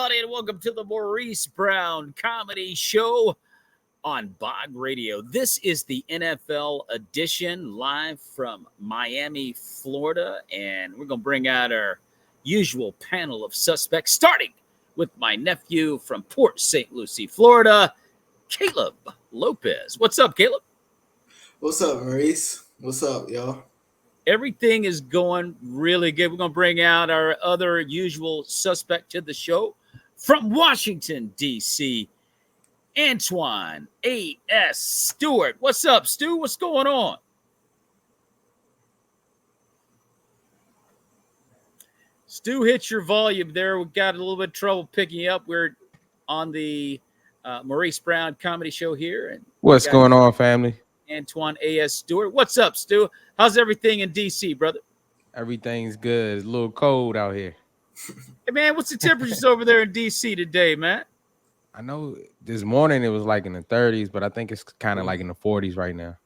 everybody, and welcome to the Maurice Brown Comedy Show on Bog Radio. This is the NFL edition, live from Miami, Florida, and we're going to bring out our usual panel of suspects, starting with my nephew from Port St. Lucie, Florida, Caleb Lopes. What's up, Caleb? What's up, Maurice? What's up, y'all? Everything is going really good. We're going to bring out our other usual suspect to the show from Washington, D.C., Antoine A.S. Stewart. What's up, Stu? What's going on? Stu, hit your volume there. We got a little bit of trouble picking you up. We're on the Maurice Brown Comedy Show here. And what's going on, family? Antoine A.S. Stewart. What's up, Stu? How's everything in D.C., brother? Everything's good. It's a little cold out here. Hey, man, what's the temperatures over there in D.C. today, man? I know this morning it was like in the 30s, but I think it's kind of like in the 40s right now.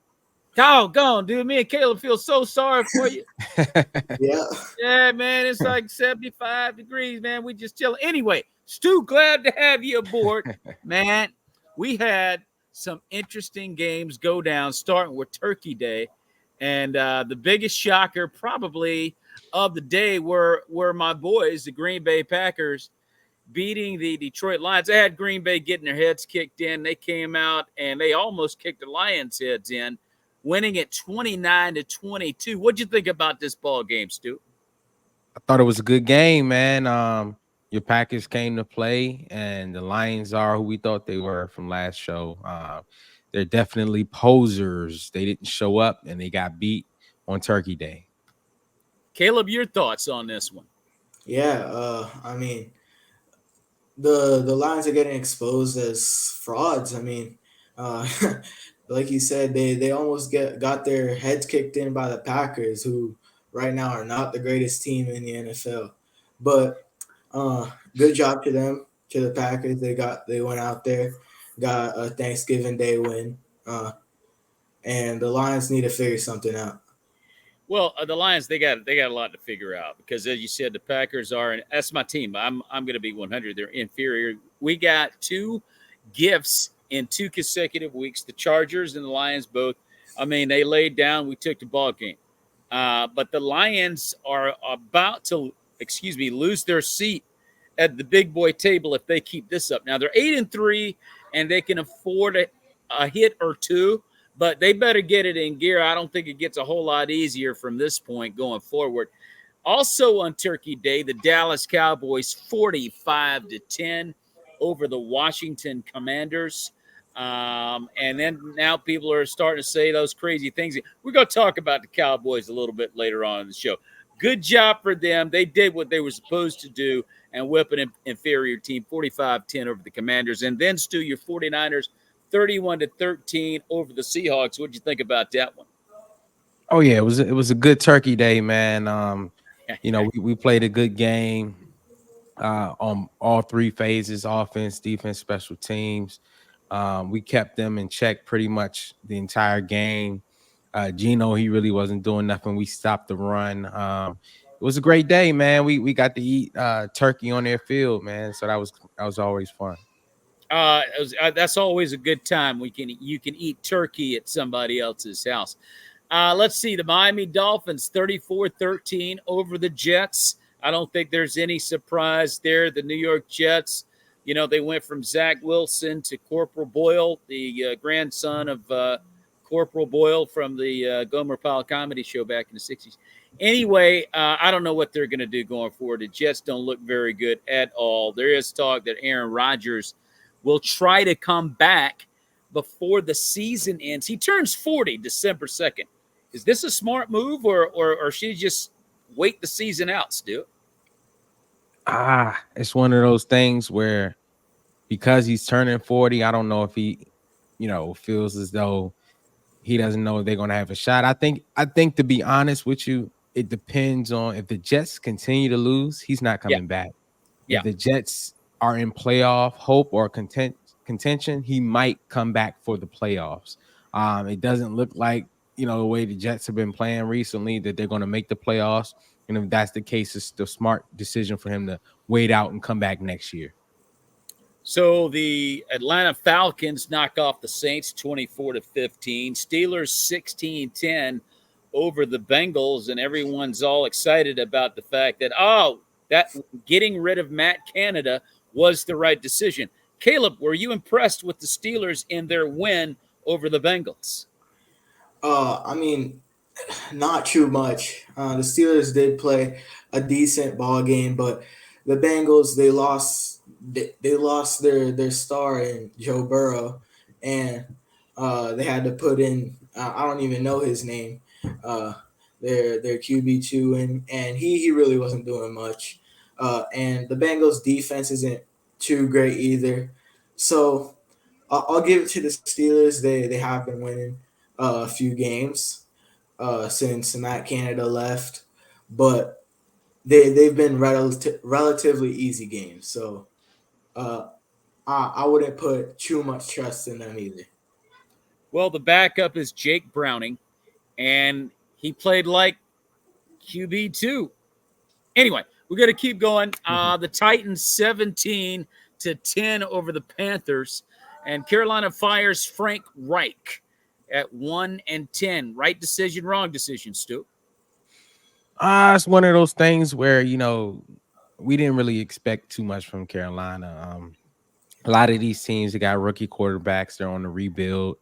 Doggone, dude. Me and Caleb feel so sorry for you. Yeah, man, it's like 75 degrees, man. We just chilling. Anyway, Stu, glad to have you aboard. Man, we had some interesting games go down, starting with Turkey Day. And the biggest shocker probably of the day were my boys, the Green Bay Packers, beating the Detroit Lions. They had Green Bay getting their heads kicked in. They came out and they almost kicked the Lions' heads in, winning it 29-22. What'd you think about this ball game, Stu? I thought it was a good game, man. Your Packers came to play, and the Lions are who we thought they were from last show. They're definitely posers. They didn't show up, and they got beat on Turkey Day. Caleb, your thoughts on this one? Yeah. I mean, the Lions are getting exposed as frauds. I mean, like you said, they almost got their heads kicked in by the Packers, who right now are not the greatest team in the NFL. But good job to them, to the Packers. They went out there, got a Thanksgiving Day win, and the Lions need to figure something out. Well, the Lions, they got a lot to figure out because, as you said, the Packers are, and that's my team. I'm going to be 100. They're inferior. We got two gifts in 2 consecutive weeks. The Chargers and the Lions both. I mean, they laid down. We took the ball game. But the Lions are about to, lose their seat at the big boy table if they keep this up. Now, they're 8-3, and they can afford a hit or two. But they better get it in gear. I don't think it gets a whole lot easier from this point going forward. Also on Turkey Day, the Dallas Cowboys 45-10 over the Washington Commanders. And then now people are starting to say those crazy things. We're going to talk about the Cowboys a little bit later on in the show. Good job for them. They did what they were supposed to do and whip an inferior team 45-10 over the Commanders. And then, Stu, your 49ers 31-13 over the Seahawks. What'd you think about that one? Oh yeah, it was a good Turkey Day, man. We played a good game on all 3 phases: offense, defense, special teams. We kept them in check pretty much the entire game. Gino, he really wasn't doing nothing. We stopped the run. It was a great day, man. We got to eat turkey on their field, man. So that was always fun. That's always a good time. You can eat turkey at somebody else's house. Let's see. The Miami Dolphins 34-13 over the Jets. I don't think there's any surprise there. The New York Jets, they went from Zach Wilson to Corporal Boyle, the grandson of Corporal Boyle from the Gomer Pyle comedy show back in the 60s. Anyway, I don't know what they're going to do going forward. The Jets don't look very good at all. There is talk that Aaron Rodgers will try to come back before the season ends. He turns 40 December 2nd. Is this a smart move or should he just wait the season out, Stu? It's one of those things where because he's turning 40, I don't know if he, feels as though he doesn't know if they're going to have a shot. I think to be honest with you, it depends on if the Jets continue to lose, he's not coming back. If the Jets are in playoff hope or contention, he might come back for the playoffs. It doesn't look like, the way the Jets have been playing recently that they're going to make the playoffs. And if that's the case, it's the smart decision for him to wait out and come back next year. So the Atlanta Falcons knock off the Saints 24-15. Steelers 16-10 over the Bengals, and everyone's all excited about the fact that that getting rid of Matt Canada was the right decision. Caleb, were you impressed with the Steelers in their win over the Bengals? I mean, not too much. The Steelers did play a decent ball game, but the Bengals they lost. They lost their star in Joe Burrow, and they had to put in. I don't even know his name. Uh, their QB2, and he really wasn't doing much. And the Bengals defense isn't too great either. So I'll give it to the Steelers. They have been winning a few games since Matt Canada left, but they've been relatively easy games. So uh, I wouldn't put too much trust in them either. Well, the backup is Jake Browning, and he played like QB2. Anyway, we're going to keep going. The Titans 17-10 over the Panthers, and Carolina fires Frank Reich at 1-10. Right decision, wrong decision, Stu. It's one of those things where we didn't really expect too much from Carolina. A lot of these teams that got rookie quarterbacks, they're on the rebuild.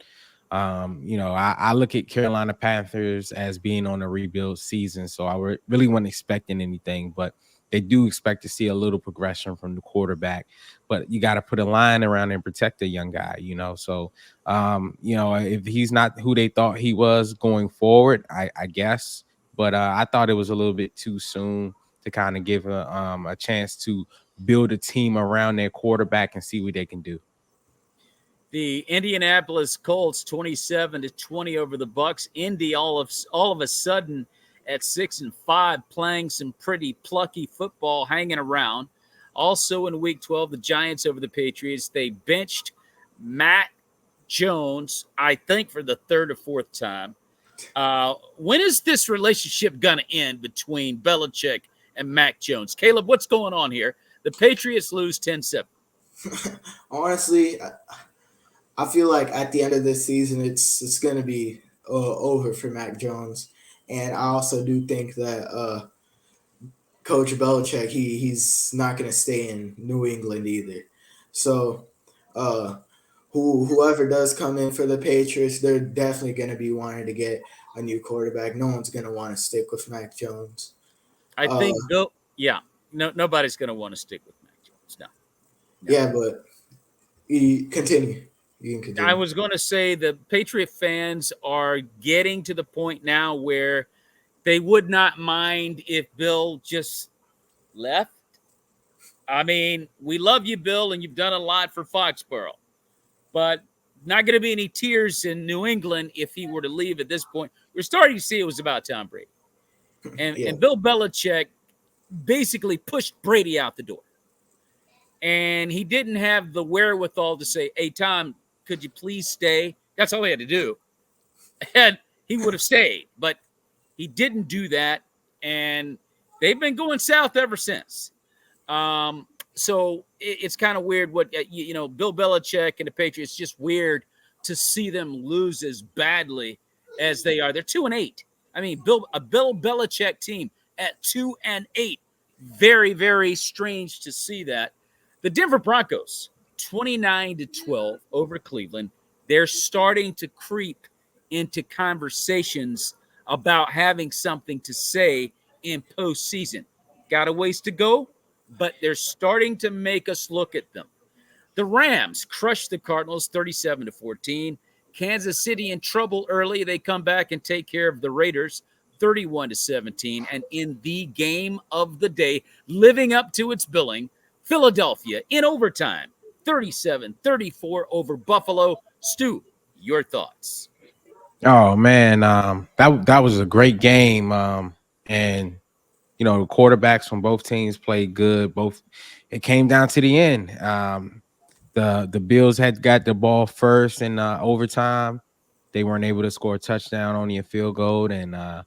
I look at Carolina Panthers as being on a rebuild season, so really wasn't expecting anything, but they do expect to see a little progression from the quarterback. But you got to put a line around and protect the young guy, So, if he's not who they thought he was going forward, I guess. But I thought it was a little bit too soon to kind of give a chance to build a team around their quarterback and see what they can do. The Indianapolis Colts 27-20 over the Bucks. Indy all of a sudden at 6-5, playing some pretty plucky football, hanging around. Also in Week 12, the Giants over the Patriots. They benched Matt Jones, I think, for the third or fourth time. When is this relationship going to end between Belichick and Mac Jones? Caleb, what's going on here? The Patriots lose 10-7. Honestly, I feel like at the end of this season, it's going to be over for Mac Jones, and I also do think that Coach Belichick he's not going to stay in New England either. So, uh, whoever does come in for the Patriots, they're definitely going to be wanting to get a new quarterback. No one's going to want to stick with Mac Jones. I Uh, think Bill. Yeah, no, nobody's going to want to stick with Mac Jones. No, no. yeah, but you continue. You can I continue. was going to say the Patriot fans are getting to the point now where they would not mind if Bill just left. I mean, we love you, Bill, and you've done a lot for Foxborough, but not going to be any tears in New England if he were to leave at this point. We're starting to see it was about Tom Brady, and Yeah. and Bill Belichick basically pushed Brady out the door. And he didn't have the wherewithal to say, "Hey, Tom, could you please stay?" That's all he had to do. And he would have stayed, but he didn't do that. And they've been going south ever since. So it's kind of weird what, Bill Belichick and the Patriots, just weird to see them lose as badly as they are. They're 2-8. I mean, a Bill Belichick team at 2-8. Very, very strange to see that. The Denver Broncos, 29-12 over Cleveland. They're starting to creep into conversations about having something to say in postseason. Got a ways to go, but they're starting to make us look at them. The Rams crushed the Cardinals 37-14. Kansas City in trouble early. They come back and take care of the Raiders 31-17. And in the game of the day, living up to its billing, Philadelphia in overtime 37-34 over Buffalo. Stu, your thoughts? Oh man, that was a great game. And the quarterbacks from both teams played good. Both it came down to the end. The Bills had got the ball first in overtime. They weren't able to score a touchdown, only a field goal, and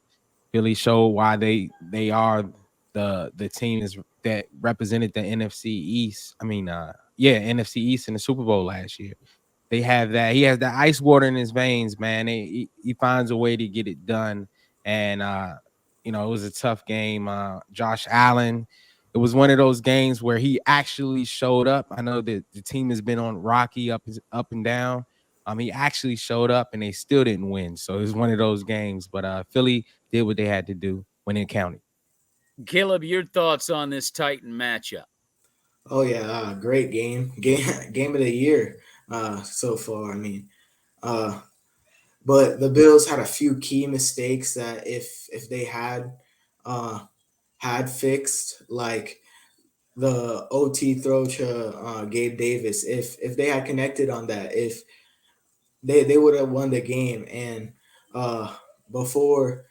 really showed why they are the team that represented the NFC East. NFC East in the Super Bowl last year. They have that. He has that ice water in his veins, man. He finds a way to get it done. And it was a tough game. Josh Allen, it was one of those games where he actually showed up. I know that the team has been on rocky up and down. He actually showed up and they still didn't win. So it was one of those games. But Philly did what they had to do when it counted. Caleb, your thoughts on this Titan matchup? Oh yeah, great game of the year so far. I mean, but the Bills had a few key mistakes that if they had fixed, like the OT throw to Gabe Davis, if they had connected on that, if they would have won the game. And before,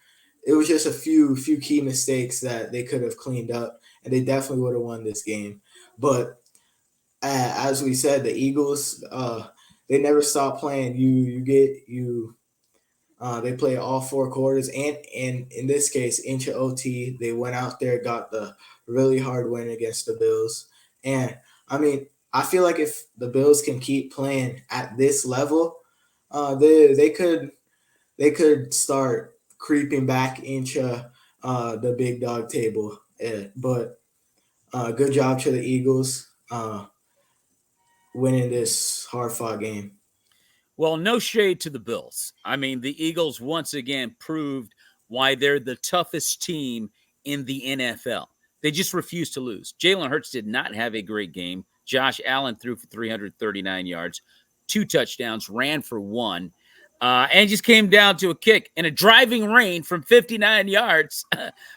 it was just a few key mistakes that they could have cleaned up, and they definitely would have won this game. But as we said, the Eagles, they never stop playing. They play all 4 quarters, and in this case, into OT, they went out there, got the really hard win against the Bills. And I mean, I feel like if the Bills can keep playing at this level, they could start creeping back into the big dog table. But good job to the Eagles winning this hard fought game. Well, no shade to the Bills. I mean, the Eagles once again proved why they're the toughest team in the NFL. They just refuse to lose. Jalen Hurts did not have a great game. Josh Allen threw for 339 yards, 2 touchdowns, ran for 1, and just came down to a kick and a driving rain from 59 yards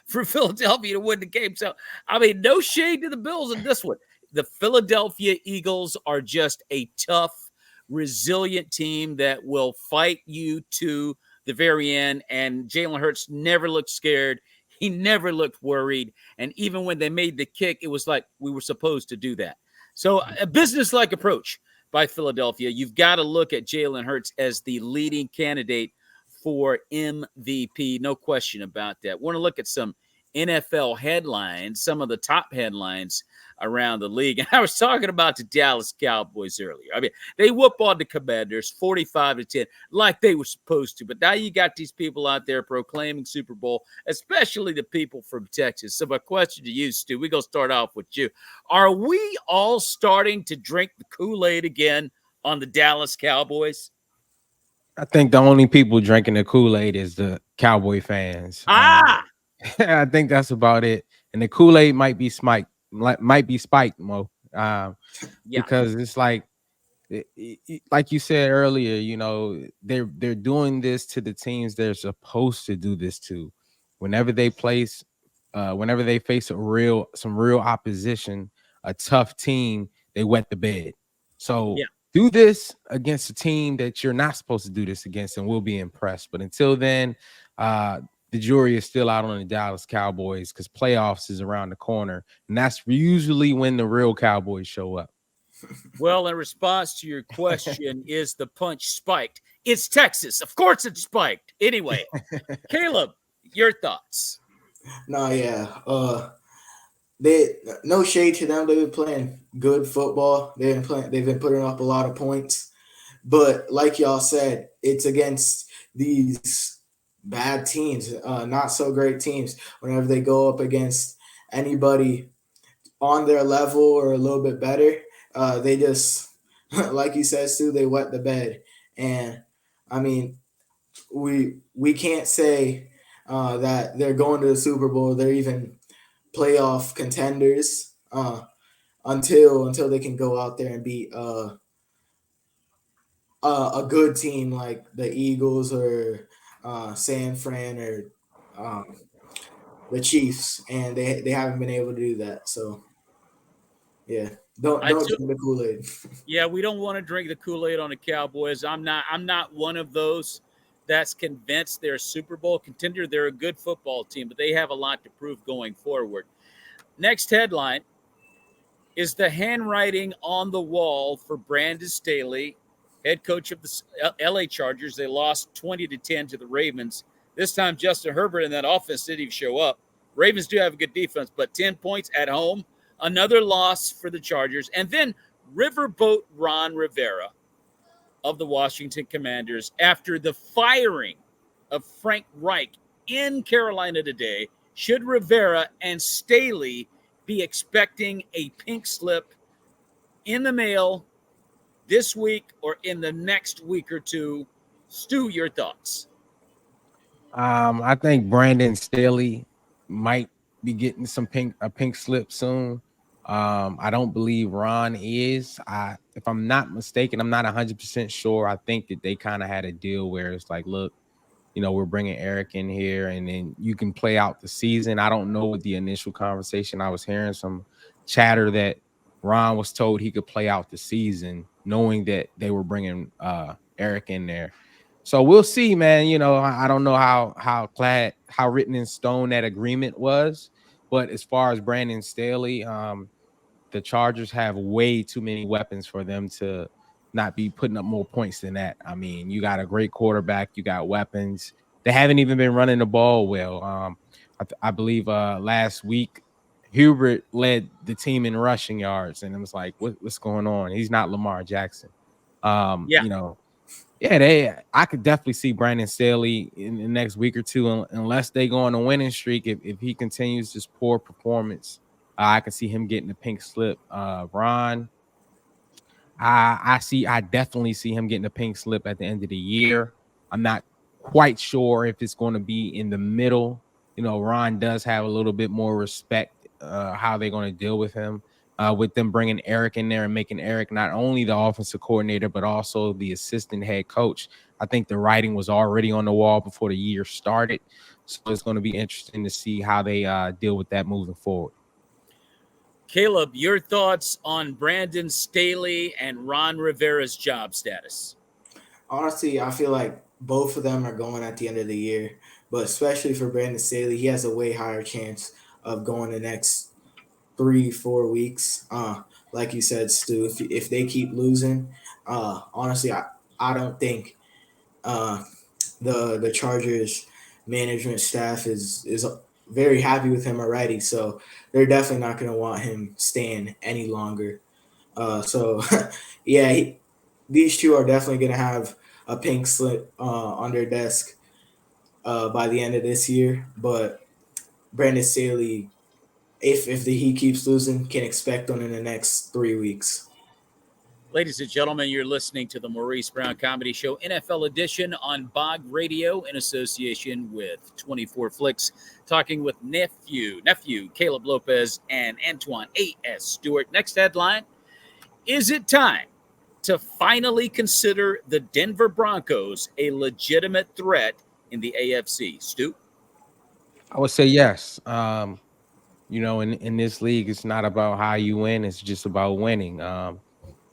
for Philadelphia to win the game. So, I mean, no shade to the Bills in this one. The Philadelphia Eagles are just a tough, resilient team that will fight you to the very end. And Jalen Hurts never looked scared. He never looked worried. And even when they made the kick, it was like we were supposed to do that. So a business-like approach by Philadelphia. You've got to look at Jalen Hurts as the leading candidate for MVP. No question about that. Want to look at some NFL headlines, some of the top headlines around the league. And I was talking about the Dallas Cowboys earlier. I mean, they whoop on the Commanders 45-10 like they were supposed to. But now you got these people out there proclaiming Super Bowl, especially the people from Texas. So my question to you, Stu, we're going to start off with you. Are we all starting to drink the Kool-Aid again on the Dallas Cowboys? I think the only people drinking the Kool-Aid is the Cowboy fans. I think that's about it. And the Kool-Aid might be spiked, Mo. Because it's like you said earlier, they're doing this to the teams they're supposed to do this to. Whenever they face some real opposition, a tough team, they wet the bed. So do this against a team that you're not supposed to do this against, and we'll be impressed. But until then, the jury is still out on the Dallas Cowboys because playoffs is around the corner, and that's usually when the real Cowboys show up. Well, in response to your question, is the punch spiked? It's Texas. Of course it's spiked. Anyway, Caleb, your thoughts? No, yeah. No shade to them. They've been playing good football. They've been putting up a lot of points. But like y'all said, it's against these bad teams, not so great teams. Whenever they go up against anybody on their level or a little bit better, they just, like you said, Stu, they wet the bed. And I mean, we can't say that they're going to the Super Bowl. They're even playoff contenders until they can go out there and beat a good team like the Eagles or San Fran or the Chiefs, and they haven't been able to do that. So yeah, don't drink the Kool-Aid. Yeah, we don't want to drink the Kool-Aid on the Cowboys. I'm not one of those that's convinced they're a Super Bowl contender. They're a good football team, but they have a lot to prove going forward. Next headline is the handwriting on the wall for Brandon Staley, head coach of the LA Chargers. They lost 20-10 to the Ravens. This time, Justin Herbert and that offense didn't even show up. Ravens do have a good defense, but 10 points at home, another loss for the Chargers. And then Riverboat Ron Rivera of the Washington Commanders after the firing of Frank Reich in Carolina today? Should Rivera and Staley be expecting a pink slip in the mail this week or in the next week or two? Stu, your thoughts? I think Brandon Staley might be getting a pink slip soon. I don't believe Ron is. If I'm not mistaken, I'm not 100% sure. I think that they kind of had a deal where it's like, look, we're bringing Eric in here, and then you can play out the season. I don't know what the initial conversation. I was hearing some chatter that Ron was told he could play out the season, knowing that they were bringing Eric in there. So we'll see, man. I don't know how written in stone that agreement was, but as far as Brandon Staley, the Chargers have way too many weapons for them to not be putting up more points than that. I mean, you got a great quarterback, you got weapons. They haven't even been running the ball well. I believe last week Hubert led the team in rushing yards, and it was like, what's going on? He's not Lamar Jackson. Um, Yeah. you know, yeah, I could definitely see Brandon Staley in the next week or two, unless they go on a winning streak. If he continues this poor performance, I can see him getting a pink slip. Ron, I definitely see him getting a pink slip at the end of the year. I'm not quite sure if it's going to be in the middle. Ron does have a little bit more respect how they're going to deal with him. With them bringing Eric in there and making Eric not only the offensive coordinator, but also the assistant head coach. I think the writing was already on the wall before the year started. So it's going to be interesting to see how they deal with that moving forward. Caleb, your thoughts on Brandon Staley and Ron Rivera's job status? Honestly, I feel like both of them are going at the end of the year, but especially for Brandon Staley, he has a way higher chance of going the next 3-4 weeks. Like you said, Stu, if they keep losing, honestly, I don't think uh, the Chargers management staff is very happy with him already. So they're definitely not going to want him staying any longer. So yeah, these two are definitely going to have a pink slip on their desk by the end of this year. But Brandon Staley, he keeps losing, can expect one in the next 3 weeks. Ladies and gentlemen, you're listening to the Maurice Brown Comedy Show NFL edition on Bog Radio in association with 24 Flicks, talking with Nephew, Caleb Lopes, and Antoine A.S. Stewart. Next headline: is it time to finally consider the Denver Broncos a legitimate threat in the AFC? Stu? I would say yes. In this league, it's not about how you win; it's just about winning.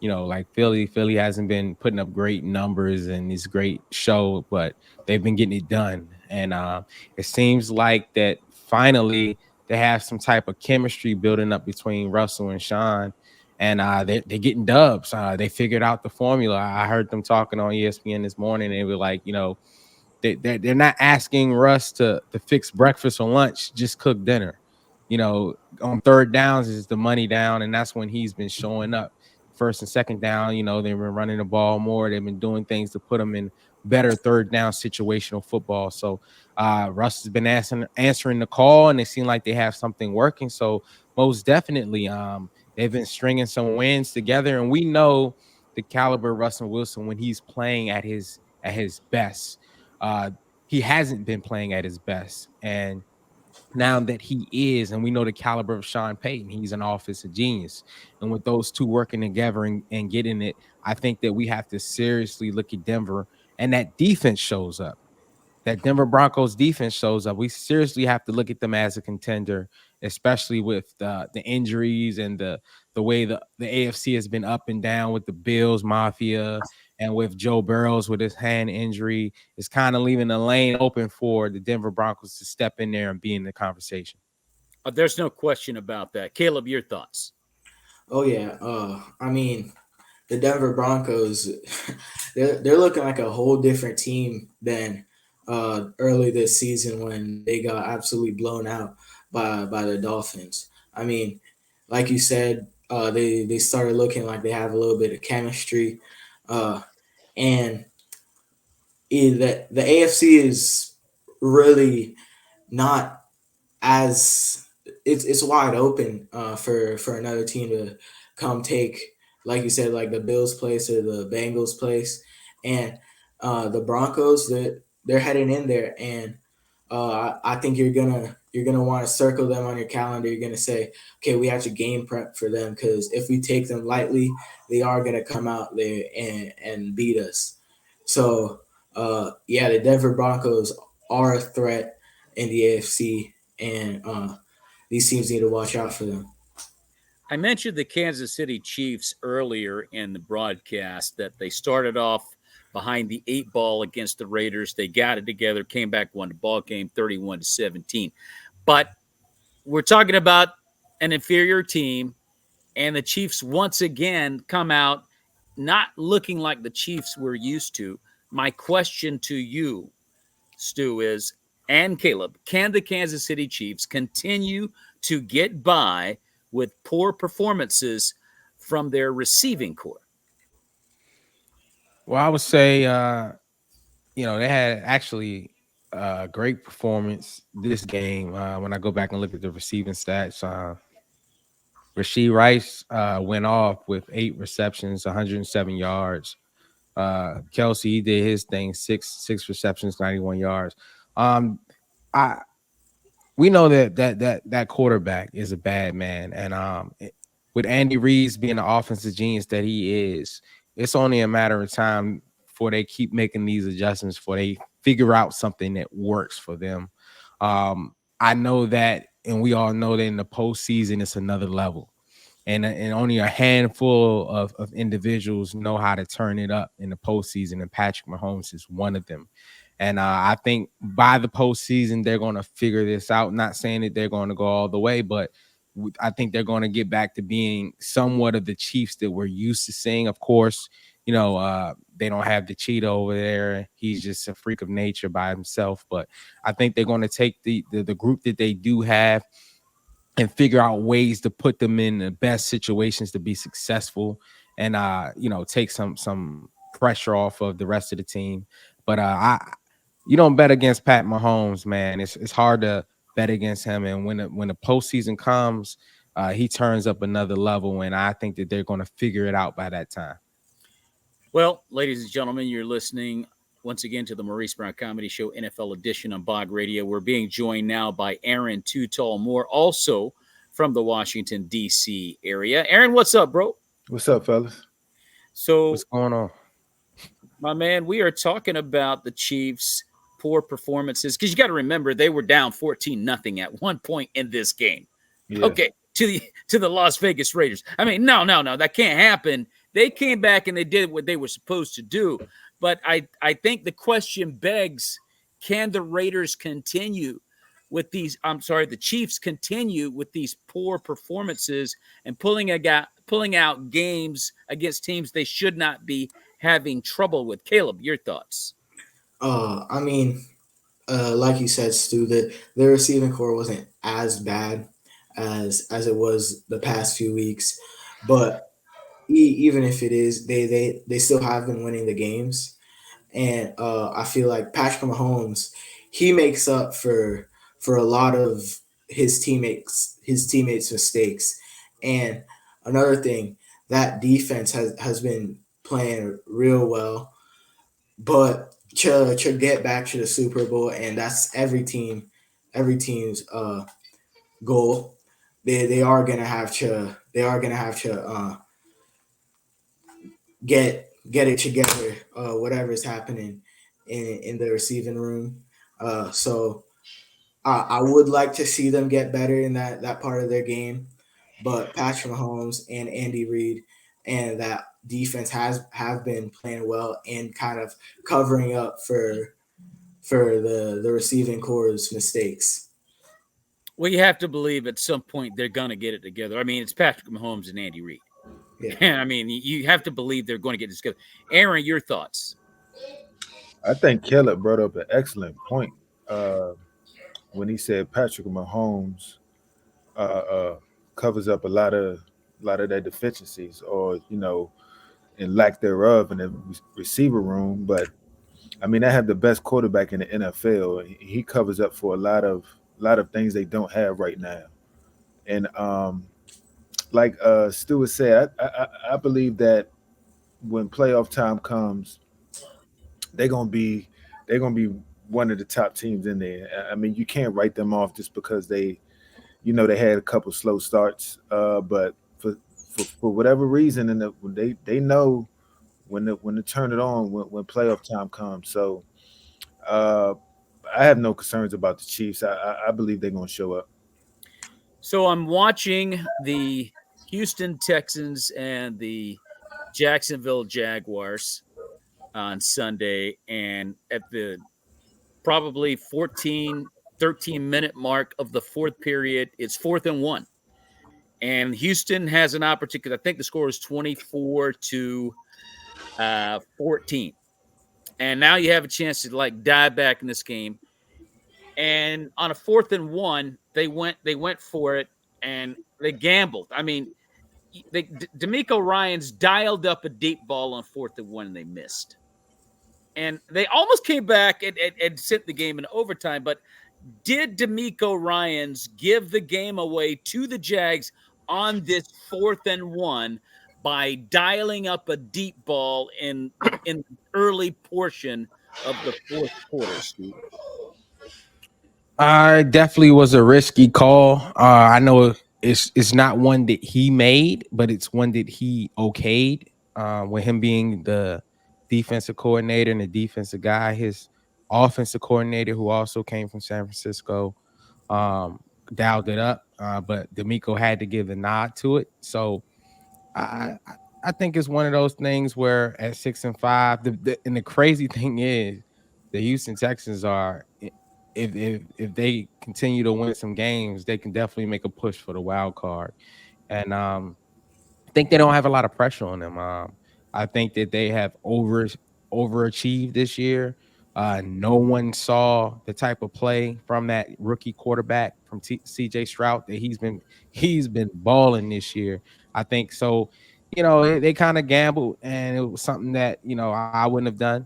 Like Philly hasn't been putting up great numbers and this great show, but they've been getting it done. And it seems like that finally they have some type of chemistry building up between Russell and Sean, and they're getting dubs. They figured out the formula. I heard them talking on ESPN this morning. And they were like, they're not asking Russ to fix breakfast or lunch, just cook dinner. On third downs is the money down, and that's when he's been showing up. First and second down, they've been running the ball more. They've been doing things to put them in better third down situational football. So Russ has been answering the call, and they seem like they have something working. So most definitely, they've been stringing some wins together, and we know the caliber of Russell Wilson when he's playing at his best. Uh, he hasn't been playing at his best, and now that he is, and we know the caliber of Sean Payton, he's an offensive genius. And with those two working together and getting it, I think that we have to seriously look at Denver, and that defense shows up. That Denver Broncos defense shows up. We seriously have to look at them as a contender, especially with the injuries and the way the AFC has been up and down with the Bills Mafia and with Joe Burrows with his hand injury. It's kind of leaving the lane open for the Denver Broncos to step in there and be in the conversation. There's no question about that. Caleb, your thoughts? Oh yeah, I mean the Denver Broncos, they're looking like a whole different team than early this season when they got absolutely blown out by the Dolphins. I mean, like you said, they started looking like they have a little bit of chemistry, uh, and the AFC is really not as it's wide open for another team to come take, like you said, like the Bills place or the Bengals place, and the Broncos that they're heading in there, and I think you're gonna want to circle them on your calendar. You're gonna say, okay, we have to game prep for them because if we take them lightly, they are gonna come out there and beat us. So yeah, the Denver Broncos are a threat in the AFC, and these teams need to watch out for them. I mentioned the Kansas City Chiefs earlier in the broadcast that they started off behind the eight ball against the Raiders. They got it together, came back, won the ball game 31-17. But we're talking about an inferior team, and the Chiefs once again come out not looking like the Chiefs we're used to. My question to you, Stu, is and Caleb, can the Kansas City Chiefs continue to get by with poor performances from their receiving core? Well, I would say, they had actually a great performance this game. When I go back and look at the receiving stats, Rasheed Rice went off with 8 receptions, 107 yards. Kelsey, he did his thing, six receptions, 91 yards. Um, I we know that quarterback is a bad man, and with Andy Reid's being the offensive genius that he is, it's only a matter of time before they keep making these adjustments, before they figure out something that works for them. I know that, and we all know that in the postseason, it's another level. And only a handful of individuals know how to turn it up in the postseason, and Patrick Mahomes is one of them. And I think by the postseason, they're going to figure this out. Not saying that they're going to go all the way, but I think they're going to get back to being somewhat of the Chiefs that we're used to seeing. Of course, they don't have the cheetah over there. He's just a freak of nature by himself. But I think they're going to take the group that they do have and figure out ways to put them in the best situations to be successful, and take some pressure off of the rest of the team. But I you don't bet against Pat Mahomes, man. It's hard to bet against him, and when the postseason comes, he turns up another level, and I think that they're going to figure it out by that time. Well, ladies and gentlemen, you're listening once again to the Maurice Brown Comedy Show NFL edition on Bog Radio. We're being joined now by Aaron Too Tall Moore, also from the Washington, D.C. area. Aaron, what's up, bro? What's up, fellas? So, What's going on? my man, we are talking about the Chiefs' poor performances because you got to remember they were down 14-0 at one point in this game. Yeah. Okay, to the Las Vegas Raiders. I mean, no, that can't happen. They came back and they did what they were supposed to do. But I think the question begs, can the Raiders continue with these? I'm sorry, the Chiefs continue with these poor performances and pulling out games against teams they should not be having trouble with. Caleb, your thoughts? I mean, like you said, Stu, the receiving core wasn't as bad as it was the past few weeks, but even if it is, they still have been winning the games, and I feel like Patrick Mahomes, he makes up for a lot of his teammates mistakes, and another thing, that defense has been playing real well, but to get back to the Super Bowl, and that's every team's goal. They are gonna have to get it together. Whatever is happening in the receiving room. So I would like to see them get better in that part of their game, but Patrick Mahomes and Andy Reid and that defense have been playing well and kind of covering up for the receiving core's mistakes. Well, you have to believe at some point they're going to get it together. I mean, it's Patrick Mahomes and Andy Reid. Yeah. And I mean, you have to believe they're going to get this together. Aaron, your thoughts? I think Caleb brought up an excellent point uh, when he said Patrick Mahomes uh, uh, covers up a lot of a lot of their deficiencies, or and lack thereof in the receiver room. But I mean, they have the best quarterback in the NFL. He covers up for a lot of things they don't have right now. And like Stewart said, I believe that when playoff time comes, they're gonna be they're gonna be one of the top teams in there. I mean, you can't write them off just because they had a couple slow starts. But for whatever reason, and they know when to turn it on when playoff time comes. So uh, I have no concerns about the Chiefs. I believe they're gonna show up. So I'm watching the Houston Texans and the Jacksonville Jaguars on Sunday, and at the probably 13 minute mark of the fourth period, it's 4th and 1. And Houston has an opportunity because I think the score is 24 to 14. And now you have a chance to like dive back in this game. And on a 4th and 1, they went for it and they gambled. I mean, D'Amico Ryans dialed up a deep ball on 4th and 1 and they missed. And they almost came back and sent the game in overtime. But did D'Amico Ryans give the game away to the Jags on this 4th and 1 by dialing up a deep ball in the early portion of the fourth quarter, Steve? Definitely was a risky call. I know it's not one that he made, but it's one that he okayed. With him being the defensive coordinator and the defensive guy, his offensive coordinator, who also came from San Francisco, um, dialed it up. But D'Amico had to give the nod to it. So I think it's one of those things where at 6-5, and the crazy thing is, the Houston Texans are if they continue to win some games, they can definitely make a push for the wild card. And I think they don't have a lot of pressure on them. I think that they have overachieved this year. No one saw the type of play from that rookie quarterback from CJ Stroud that he's been balling this year. I think so. They kind of gambled, and it was something that I wouldn't have done.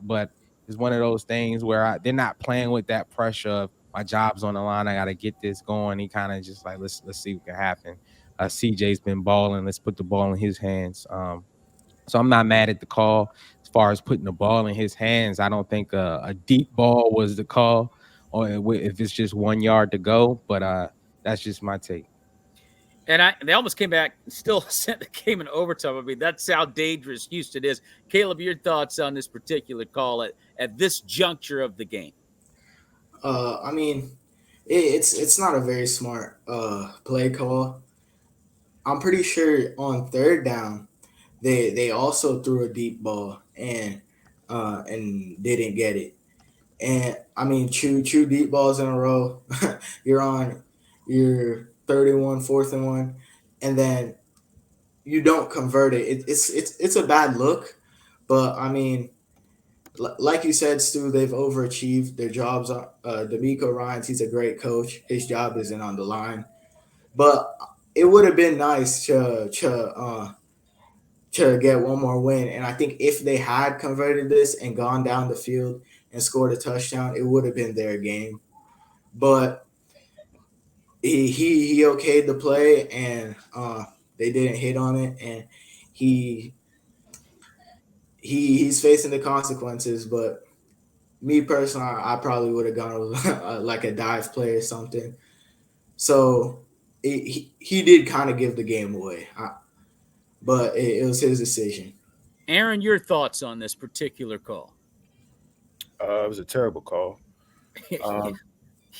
But it's one of those things where they're not playing with that pressure of my job's on the line. I got to get this going. He kind of just like let's see what can happen. CJ's been balling. Let's put the ball in his hands. So I'm not mad at the call as far as putting the ball in his hands. I don't think a deep ball was the call, or if it's just 1 yard to go. But that's just my take. And they almost came back and still sent the game in overtime. I mean, that's how dangerous Houston is. Caleb, your thoughts on this particular call at this juncture of the game? I mean, it's not a very smart play call. I'm pretty sure on third down they also threw a deep ball and didn't get it. And I mean, two deep balls in a row. You're on your 31 4th and 1, and then you don't convert it. It's a bad look. But I mean, like you said, Stu, they've overachieved. Their jobs are D'Amico Ryans. He's a great coach. His job isn't on the line. But it would have been nice to get one more win. And I think if they had converted this and gone down the field and scored a touchdown, it would have been their game. But he okayed the play, and they didn't hit on it, and he he's facing the consequences. But me personally, I probably would have gone with like a dive play or something. So he did kind of give the game away, but it was his decision. Aaron, your thoughts on this particular call? It was a terrible call. Um,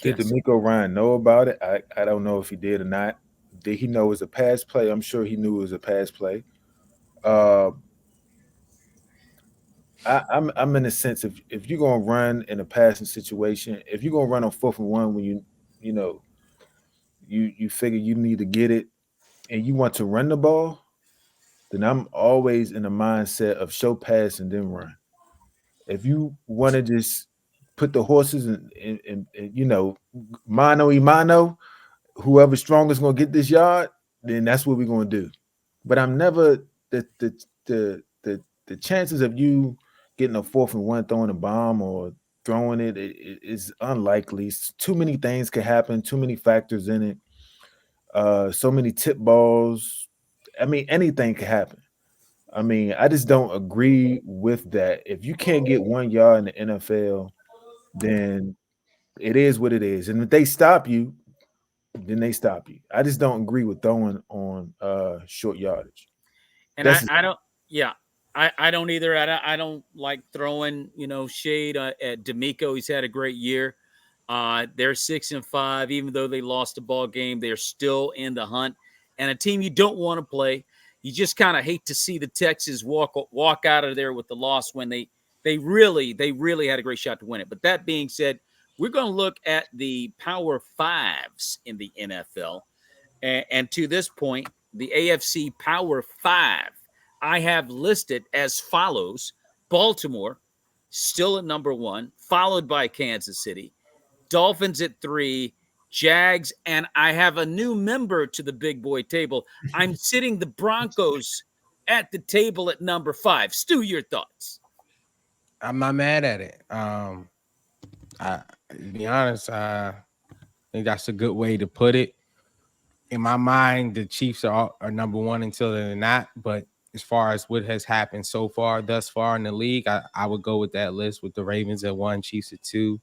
did Yes. D'Amico Ryan know about it? I don't know if he did or not. Did he know it was a pass play? I'm sure he knew it was a pass play. Uh, I'm in a sense, if you're gonna run in a passing situation, if you're gonna run on 4th and 1 when you know you figure you need to get it and you want to run the ball, then I'm always in the mindset of show pass and then run. If you want to just put the horses in mano y mano, whoever's strongest gonna get this yard, then that's what we're gonna do. But I'm never the chances of you getting a 4th and 1 throwing a bomb or throwing it is unlikely. Too many things could happen, too many factors in it. So many tip balls. I mean, anything could happen. I mean, I just don't agree with that. If you can't get 1 yard in the NFL, then it is what it is. And if they stop you, then they stop you. I just don't agree with throwing on short yardage. And That's I don't, yeah, I don't either. I don't like throwing, shade at D'Amico. He's had a great year. They're 6-5, even though they lost a ball game. They're still in the hunt, and a team you don't want to play. You just kind of hate to see the Texans walk out of there with the loss when they really had a great shot to win it. But that being said, we're going to look at the Power Fives in the NFL. And to this point, the AFC Power Five, I have listed as follows: Baltimore, still at number one, followed by Kansas City, Dolphins at three, Jags, and I have a new member to the big boy table. I'm sitting the Broncos at the table at number five. Stu, your thoughts? I'm not mad at it. I to be honest, I think that's a good way to put it. In my mind, the Chiefs are number one until they're not. But as far as what has happened so far, thus far in the league, I would go with that list with the Ravens at one, Chiefs at two,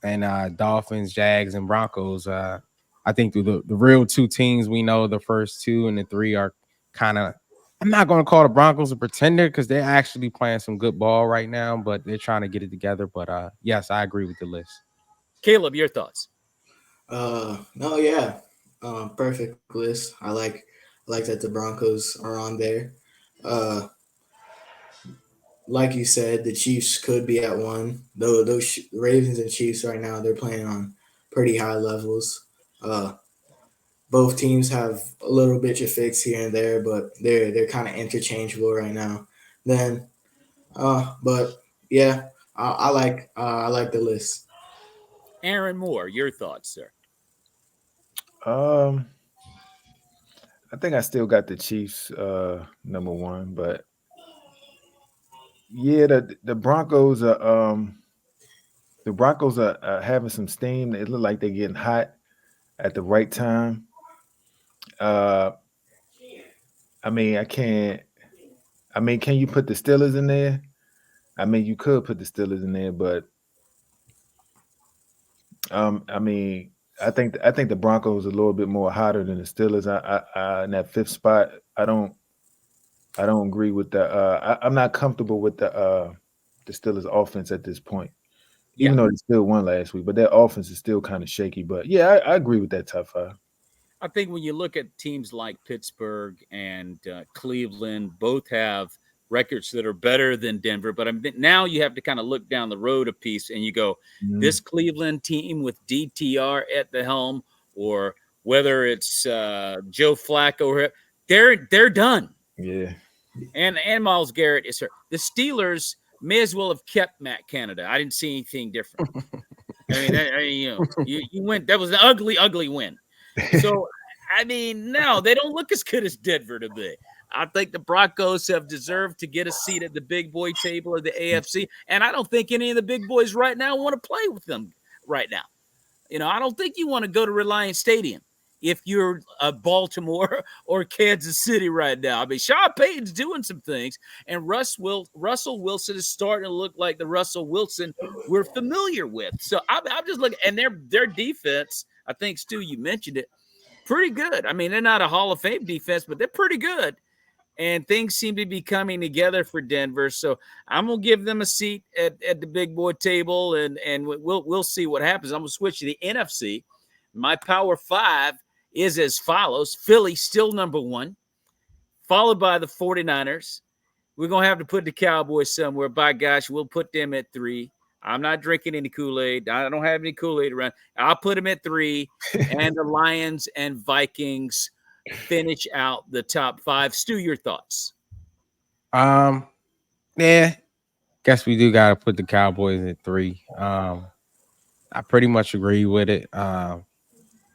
and Dolphins, Jags, and Broncos. I think the real two teams we know, the first two and the three are kind of. I'm not going to call the Broncos a pretender because they're actually playing some good ball right now, but they're trying to get it together. But yes, I agree with the list. Caleb, your thoughts? No, yeah, perfect list. I like that the Broncos are on there. Uh, like you said, the Chiefs could be at one. Though those Ravens and Chiefs right now, they're playing on pretty high levels. Uh, both teams have a little bit of fix here and there, but they're kind of interchangeable right now. Then, but yeah, I like the list. Aaron Moore, your thoughts, sir? um I think I still got the Chiefs number one, but yeah, the Broncos are having some steam. It look like they're getting hot at the right time. Uh I mean, I can't I mean, can you put the Steelers in there? I mean, you could put the Steelers in there, but I mean, I think the Broncos are a little bit more hotter than the Steelers. I in that fifth spot. I don't agree with the. I'm not comfortable with the Steelers offense at this point. Yeah, Even though they still won last week, but their offense is still kind of shaky. But yeah, I agree with that top five. I think when you look at teams like Pittsburgh and Cleveland, both have records that are better than Denver. But now you have to kind of look down the road a piece and you go, this Mm, Cleveland team with DTR at the helm, or whether it's Joe Flacco, they're done. yeah, And Miles Garrett is hurt. The Steelers may as well have kept Matt Canada. I didn't see anything different. You went. That was an ugly, ugly win. So, I mean, no, they don't look as good as Denver to me. I think the Broncos have deserved to get a seat at the big boy table of the AFC, and I don't think any of the big boys right now want to play with them right now. I don't think you want to go to Reliance Stadium if you're Baltimore or Kansas City right now. I mean, Sean Payton's doing some things, and Russell Wilson is starting to look like the Russell Wilson we're familiar with. So I'm just looking, and their defense. I think Stu, you mentioned it, pretty good. I mean, they're not a Hall of Fame defense, but they're pretty good. And things seem to be coming together for Denver. So I'm gonna give them a seat at the big boy table, and we'll see what happens. I'm gonna switch to the NFC. My Power Five is as follows: Philly still number one, followed by the 49ers. We're going to have to put the Cowboys somewhere. By gosh, we'll put them at three. I'm not drinking any Kool-Aid. I don't have any Kool-Aid around. I'll put them at three. And the Lions and Vikings finish out the top five. Stu, your thoughts? Um, yeah, guess we do got to put the Cowboys at three. I pretty much agree with it.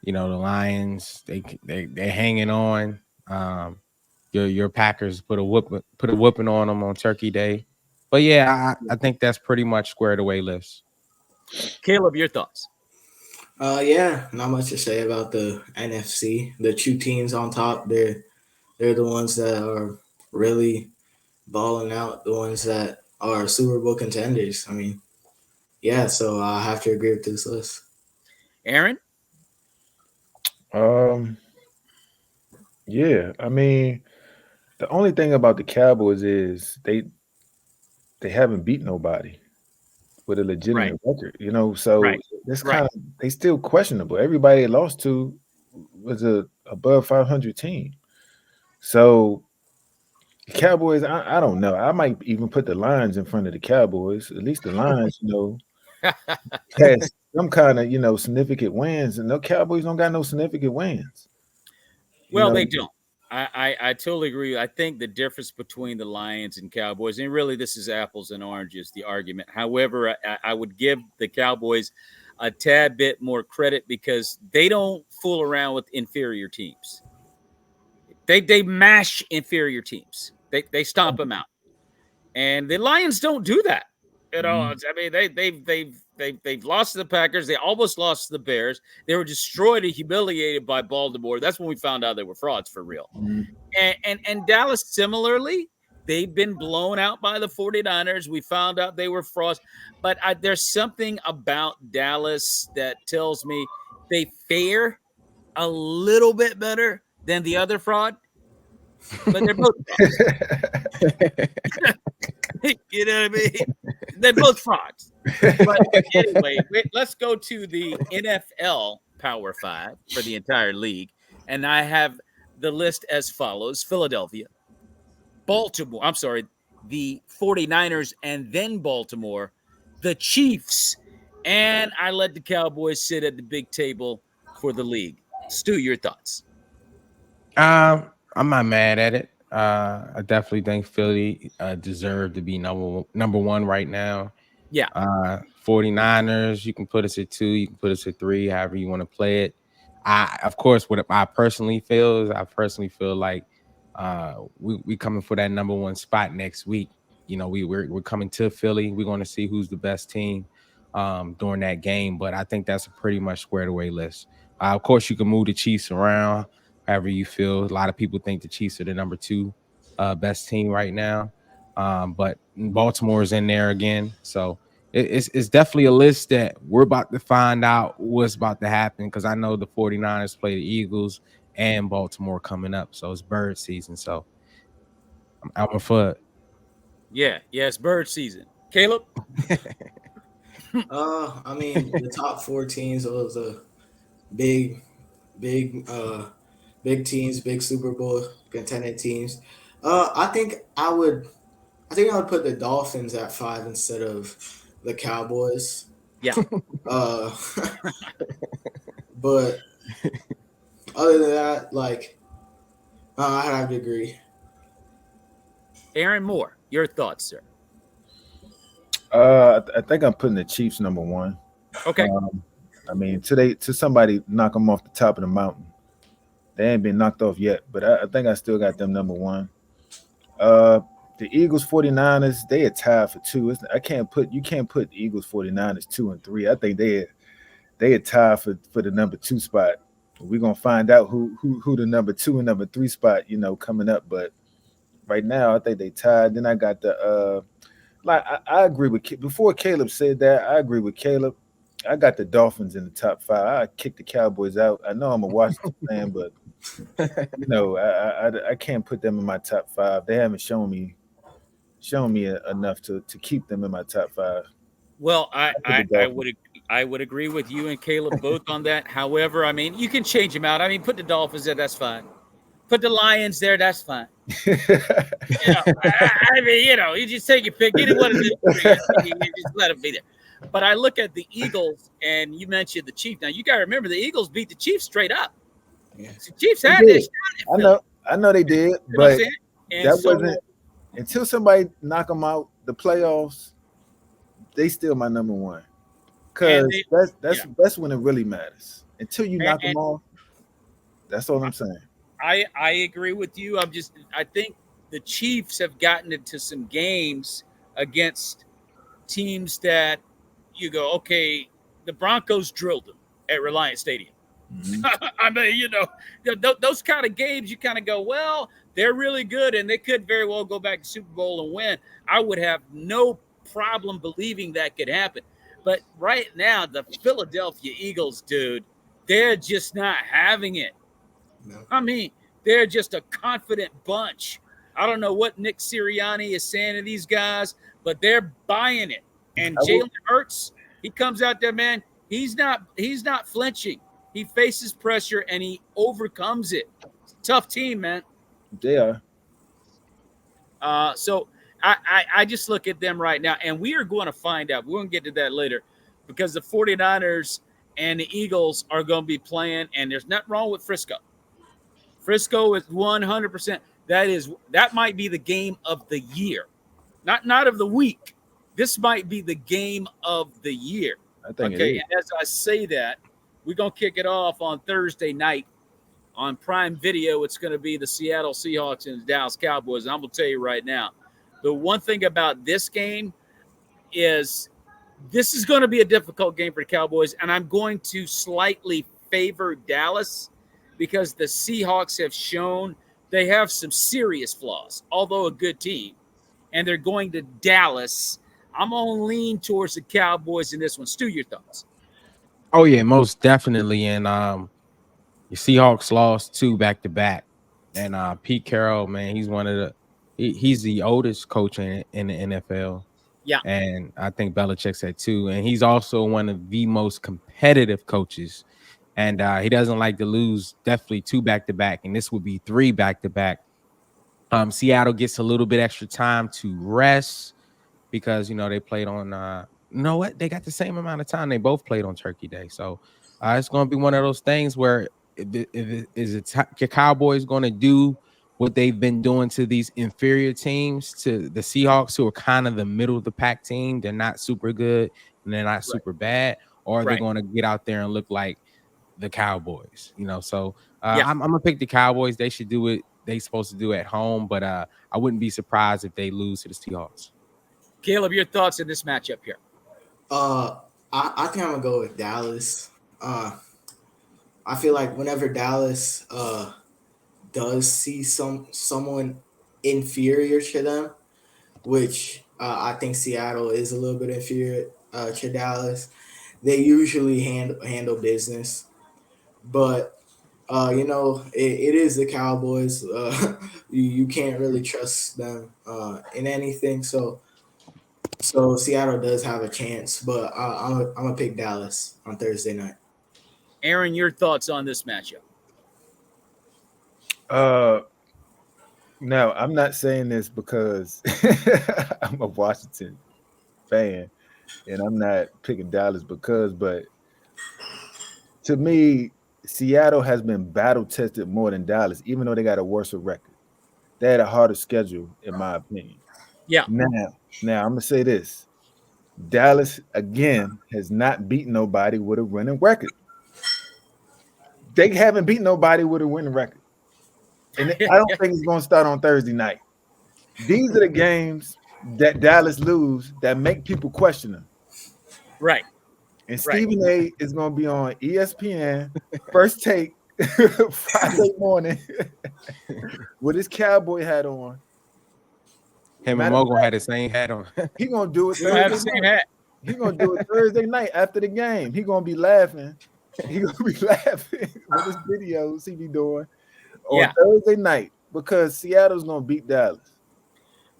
You know, the Lions, they're hanging on. Um, your Packers put a whooping on them on Turkey Day. But yeah, I think that's pretty much squared away list. Caleb, your thoughts? Yeah, not much to say about the NFC. The two teams on top, they're the ones that are really balling out, the ones that are Super Bowl contenders. I mean, yeah, so I have to agree with this list. Aaron? Um, yeah, I mean, the only thing about the Cowboys is they haven't beat nobody with a Right, legitimate record, you know. So right, it's right. kind of they still questionable. Everybody they lost to was a above 500 team. So the Cowboys, I don't know. I might even put the Lions in front of the Cowboys. At least the Lions, you know, has some kind of significant wins, and the Cowboys don't got no significant wins. You Well, know, they don't. I totally agree. I think the difference between the Lions and Cowboys, and really this is apples and oranges, the argument. However, I would give the Cowboys a tad bit more credit because they don't fool around with inferior teams. They mash inferior teams. They stomp them out. And the Lions don't do that. You know, Mhm. I mean, they've lost to the Packers. They almost lost to the Bears. They were destroyed and humiliated by Baltimore. That's when we found out they were frauds for real. Mhm. And Dallas similarly, they've been blown out by the 49ers. We found out they were frauds. But there's something about Dallas that tells me they fare a little bit better than the other fraud, but they're both frauds. You know what I mean? They're both frauds. But anyway, let's go to the NFL Power Five for the entire league. And I have the list as follows: Philadelphia, Baltimore, I'm sorry, the 49ers, and then Baltimore, the Chiefs, and I let the Cowboys sit at the big table for the league. Stu, your thoughts? I'm not mad at it. I definitely think Philly deserved to be number one right now. Yeah. 49ers, you can put us at 2, you can put us at 3, however you want to play it. Of course, what I personally feel is I personally feel like we coming for that number one spot next week. You know, we're coming to Philly. We're going to see who's the best team during that game. But I think that's a pretty much squared away list. Of course, you can move the Chiefs around however you feel. A lot of people think the Chiefs are the number 2 best team right now. But Baltimore is in there again. So it's definitely a list that we're about to find out what's about to happen because I know the 49ers play the Eagles and Baltimore coming up. So it's bird season. So I'm out for it. Yeah. Yes. Bird season. Caleb? I mean, the top four teams, those are big, big, big teams, big Super Bowl contending teams. I think I would put the Dolphins at 5 instead of the Cowboys. Yeah. Uh, but other than that, like, I have to agree. Aaron Moore, your thoughts, sir? I think I'm putting the Chiefs number 1. Okay. I mean, to somebody knock them off the top of the mountain. They ain't been knocked off yet, but I think I still got them number 1. The Eagles 49ers, they are tied for 2. You can't put the Eagles 49ers 2 and 3. I think they are tied for the number 2 spot. We're gonna find out who the number 2 and number 3 spot, coming up. But right now, I think they tied. Then I got the I agree with before Caleb said that. I agree with Caleb. I got the Dolphins in the top 5. I kicked the Cowboys out. I know I'm a Washington fan, but I can't put them in my top 5. They haven't shown me enough to keep them in my top 5. Well, The Dolphins. I would agree with you and Caleb both on that. However, I mean, you can change them out. I mean, put the Dolphins there, that's fine. Put the Lions there, that's fine. I mean, you just take your pick. Either one of the three, you just let them be there. But I look at the Eagles, and you mentioned the Chiefs. Now, you got to remember the Eagles beat the Chiefs straight up. Yeah. So Chiefs They had did. their shot. I know they did, You know what I'm but saying? And that so, wasn't until somebody knock them out the playoffs. They still my number 1. And because they, yeah, that's when it really matters. Until you knock them and off, that's all I'm saying. I agree with you. I think the Chiefs have gotten into some games against teams that you go, okay, the Broncos drilled them at Reliant Stadium. Mhm. I mean, those kind of games, you kind of go, well, they're really good, and they could very well go back to Super Bowl and win. I would have no problem believing that could happen. But right now, the Philadelphia Eagles, dude, they're just not having it. No. I mean, they're just a confident bunch. I don't know what Nick Sirianni is saying to these guys, but they're buying it. And I will. Jalen Hurts, he comes out there, man. He's not flinching. He faces pressure and he overcomes it. It's a tough team, man. They are. So I just look at them right now, and we are going to find out. We're going to get to that later because the 49ers and the Eagles are going to be playing, and there's nothing wrong with Frisco. Frisco is 100%. That might be the game of the year, not of the week. This might be the game of the year. I think it Okay, is. and as I say that, we're gonna kick it off on Thursday night on Prime Video. It's going to be the Seattle Seahawks and the Dallas Cowboys. And I'm gonna tell you right now, the one thing about this game is this is going to be a difficult game for the Cowboys, and I'm going to slightly favor Dallas because the Seahawks have shown they have some serious flaws, although a good team, and they're going to Dallas. I'm going to lean towards the Cowboys in this one. Stu, your thoughts? Oh yeah, most definitely. And the Seahawks lost 2 back to back. And Pete Carroll, man, he's one of he's the oldest coach in the NFL. Yeah, And I think Belichick said too. And he's also one of the most competitive coaches. And he doesn't like to lose, definitely 2 back to back. And this would be 3 back to back. Seattle gets a little bit extra time to rest because they played on you know what, they got the same amount of time. They both played on Turkey Day. So it's going to be one of those things where the Cowboys going to do what they've been doing to these inferior teams, to the Seahawks, who are kind of the middle of the pack team. They're not super good and they're not right, super bad, or they're right. going to get out there and look like the Cowboys. So Yeah. I'm gonna pick the Cowboys. They should do it. They supposed to do it at home, but I wouldn't be surprised if they lose to the Seahawks. Caleb, your thoughts in this matchup here? Uh, I think I'm gonna go with Dallas. I feel like whenever Dallas does see someone inferior to them, which I think Seattle is a little bit inferior to Dallas, they usually handle business. But it is the Cowboys. You can't really trust them in anything. So Seattle does have a chance, but I'm gonna pick Dallas on Thursday night. Aaron, your thoughts on this matchup? Uh, Now I'm not saying this because I'm a Washington fan and I'm not picking Dallas but to me, Seattle has been battle tested more than Dallas, even though they got a worse record. They had a harder schedule, in my opinion. Yeah, Now I'm gonna say this: Dallas again has not beaten nobody with a winning record. They haven't beaten nobody with a winning record, and I don't think it's gonna start on Thursday night. These are the games that Dallas lose that make people question them. right, And right. Stephen A is going to be on ESPN first take Friday morning with his cowboy hat on. Him and Matter of Mogul fact, had the same hat on. he going to do it We don't have the Thursday same night. hat. He going to do it Thursday night after the game. He going to be laughing. He going to be laughing with his videos he be doing on Yeah. Thursday night because Seattle's going to beat Dallas.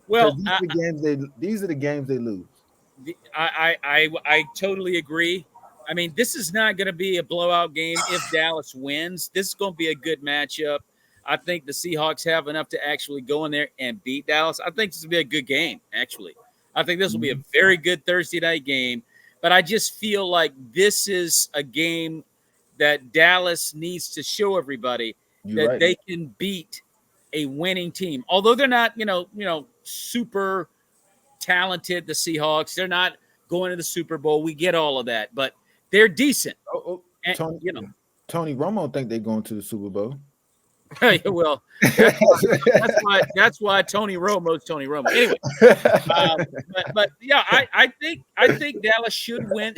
Well, These are the games they lose. I totally agree. I mean, this is not going to be a blowout game if Dallas wins. This is going to be a good matchup. I think the Seahawks have enough to actually go in there and beat Dallas. I think this will be a good game, actually. I think this will be a very good Thursday night game. But I just feel like this is a game that Dallas needs to show everybody You're that right. they can beat a winning team. Although they're not, super talented, the Seahawks. They're not going to the Super Bowl. We get all of that, but they're decent. Oh, oh, And, Tony you know, Tony Romo think they're going to the Super Bowl. well, that's why Tony Romo's Tony Romo. Anyway, but yeah, I think Dallas should win.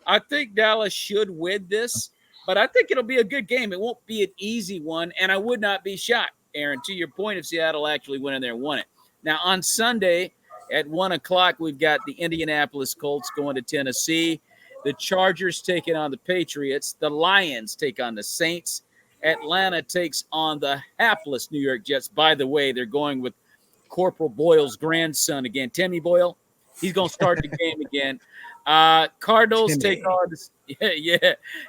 I think Dallas should win this, but I think it'll be a good game. It won't be an easy one, and I would not be shocked, Aaron, to your point, if Seattle actually went in there and won it. Now on Sunday at 1 o'clock, we've got the Indianapolis Colts going to Tennessee. The Chargers taking on the Patriots. The Lions take on the Saints. Atlanta takes on the hapless New York Jets. By the way, they're going with Corporal Boyle's grandson again, Timmy Boyle. He's going to start the game again. Cardinals Timmy. take on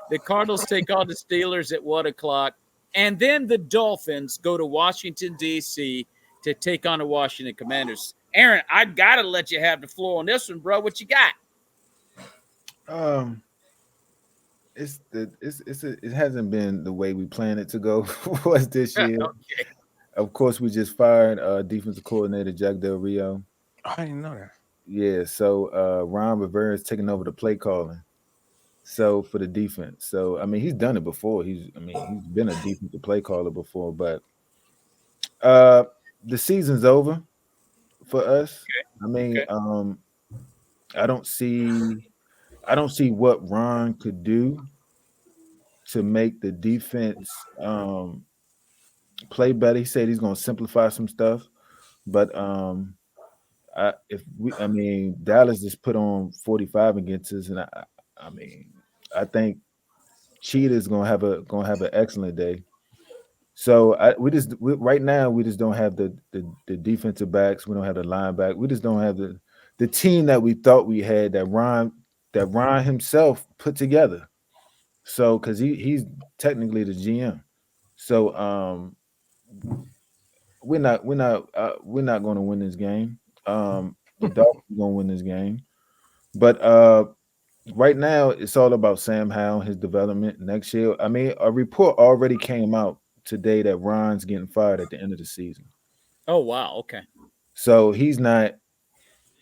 the Cardinals take on the Steelers at 1 o'clock, and then the Dolphins go to Washington D.C. to take on the Washington Commanders. Aaron, I gotta let you have the floor on this one, bro. What you got? Um, it hasn't been the way we planned it to go for us this year. Okay. Of course, we just fired defensive coordinator Jack Del Rio. I didn't know that. Yeah, so Ron Rivera is taking over the play calling. So for the defense, so I mean he's done it before. He's been a defensive play caller before, but uh, the season's over for us. I mean, Okay. I don't see what Ron could do to make the defense play better. He said he's going to simplify some stuff, but I mean, Dallas just put on 45 against us, and I mean, I think Cheetah's gonna have an excellent day. So right now we just don't have the defensive backs. We don't have the linebacker. We just don't have the team that we thought we had that Ron himself put together. So because he's technically the GM. So we're not going to win this game. The Dolphins are going to win this game, but right now it's all about Sam Howell, his development next year. I mean, a report already came out today that Ron's getting fired at the end of the season. Oh wow. Okay. So he's not.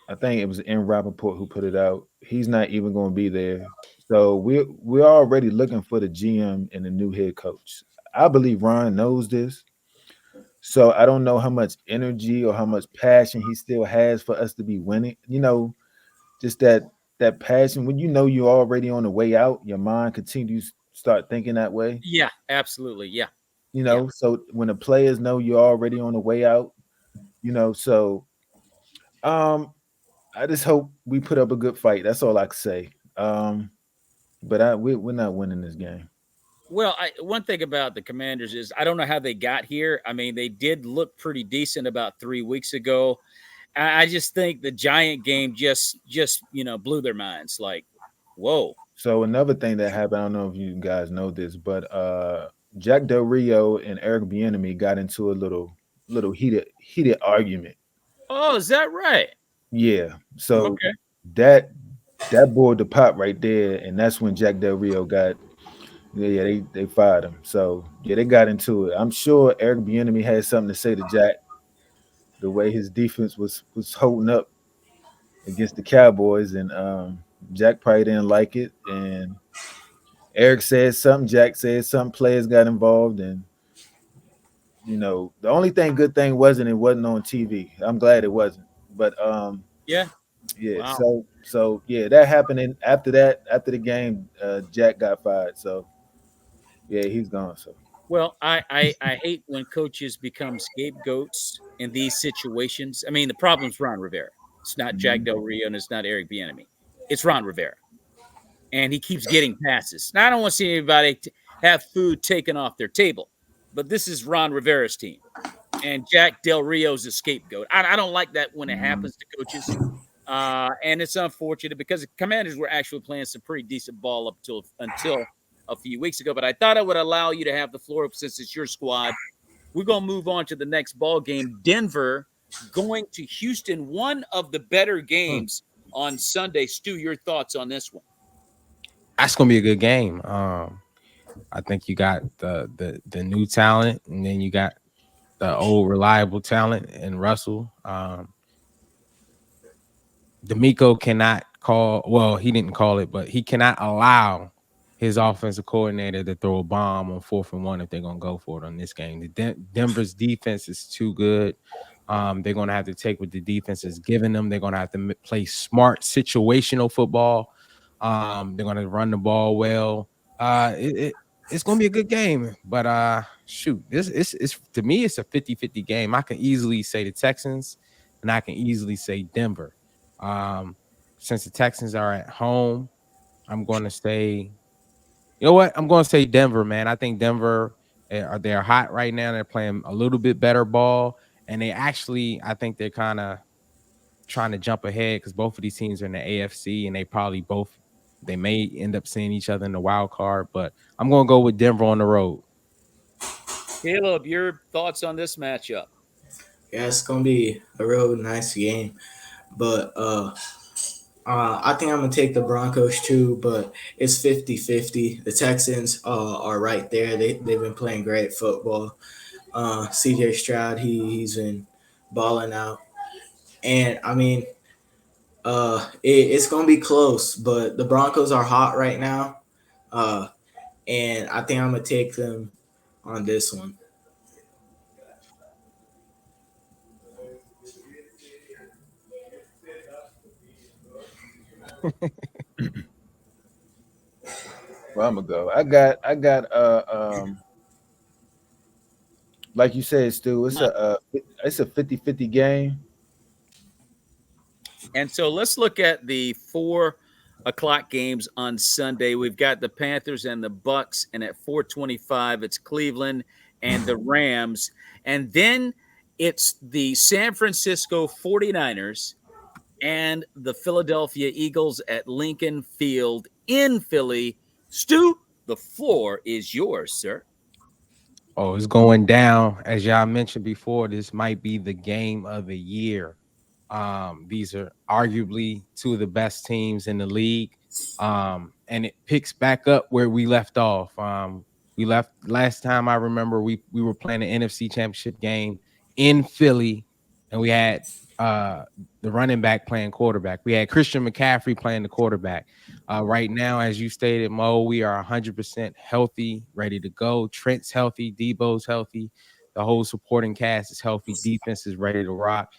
I think it was in Rappaport who put it out. He's not even going to be there. So we're already looking for the GM and the new head coach. I believe Ron knows this. So I don't know how much energy or how much passion he still has for us to be winning. Just that passion. When you know you're already on the way out, your mind continues to start thinking that way. Yeah. Absolutely. Yeah. Yeah. So when the players know you're already on the way out, so um I just hope we put up a good fight. That's all I can say. But we're not winning this game. Well, one thing about the Commanders is I don't know how they got here. I mean, they did look pretty decent about 3 weeks ago. I just think the Giant game just blew their minds. Like, whoa. So another thing that happened, I don't know if you guys know this, but Jack Del Rio and Eric Bieniemy got into a little heated argument. Oh, is that right? Yeah. So Okay. that board the pot right there, and that's when Jack Del Rio got. Yeah, they fired him. So yeah, they got into it. I'm sure Eric Bieniemy had something to say to Jack, the way his defense was holding up against the Cowboys, and Jack probably didn't like it. And Eric said something, Jack said something, players got involved, and the only good thing it wasn't on TV. I'm glad it wasn't. But Yeah. yeah, Wow. so yeah, that happened. And after the game, Jack got fired. So yeah, he's gone. So Well, I hate when coaches become scapegoats in these situations. I mean, the problem's Ron Rivera. It's not Jack Del Rio and it's not Eric Bieniemy. It's Ron Rivera, and he keeps getting passes. Now, I don't want to see anybody have food taken off their table, but this is Ron Rivera's team, and Jack Del Rio's a scapegoat. I don't like that when it happens to coaches, and it's unfortunate because the Commanders were actually playing some pretty decent ball up until a few weeks ago. But I thought I would allow you to have the floor since it's your squad. We're going to move on to the next ball game. Denver going to Houston, one of the better games on Sunday. Stu, your thoughts on this one? That's gonna be a good game. I think you got the new talent, and then you got the old reliable talent in Russell. D'Amico cannot call. Well, he didn't call it, but he cannot allow his offensive coordinator to throw a bomb on 4th and 1 if they're gonna go for it on this game. Denver's defense is too good. They're gonna have to take what the defense is giving them. They're gonna have to play smart situational football. They're gonna run the ball well. It's gonna be a good game, but shoot, this it's to me it's a 50-50 game. I can easily say the Texans, and I can easily say Denver. Since the Texans are at home, I'm going to say, you know what? I'm going to say Denver, man. I think Denver they're hot right now. They're playing a little bit better ball, and they actually, I think they're kind of trying to jump ahead because both of these teams are in the AFC, and they may end up seeing each other in the wild card. But I'm going to go with Denver on the road. Caleb, your thoughts on this matchup? Yeah, it's gonna be a real nice game, but I think I'm gonna take the Broncos too, but it's 50-50. The Texans are right there. They've been playing great football. CJ Stroud, he's been balling out, and I mean, it's gonna be close, but the Broncos are hot right now, and I think I'm gonna take them on this one. Well, I'm gonna go. I got like you said, Stu, it's a 50-50 game. And so let's look at the 4 o'clock games on Sunday. We've got the Panthers and the Bucks, and at 4:25, it's Cleveland and the Rams. And then it's the San Francisco 49ers and the Philadelphia Eagles at Lincoln Field in Philly. Stu, the floor is yours, sir. Oh, it's going down. As y'all mentioned before, this might be the game of the year. These are arguably two of the best teams in the league. And it picks back up where we left off. We left last time I remember we were playing the NFC Championship game in Philly, and we had the running back playing quarterback. We had Christian McCaffrey playing the quarterback. Right now, as you stated, Mo, we are 100% healthy, ready to go. Trent's healthy, Debo's healthy, the whole supporting cast is healthy. Defense is ready to rock.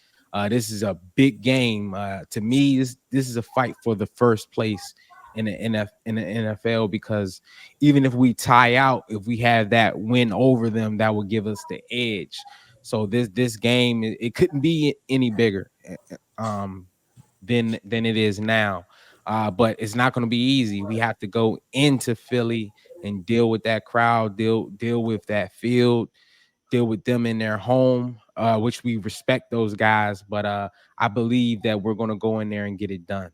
This is a big game. To me, this is a fight for the first place in the NFL, because even if we tie out, if we have that win over them, that will give us the edge. So this game, it couldn't be any bigger than it is now. But it's not going to be easy. We have to go into Philly and deal with that crowd, deal with that field, deal with them in their home, which we respect those guys. But I believe that we're going to go in there and get it done.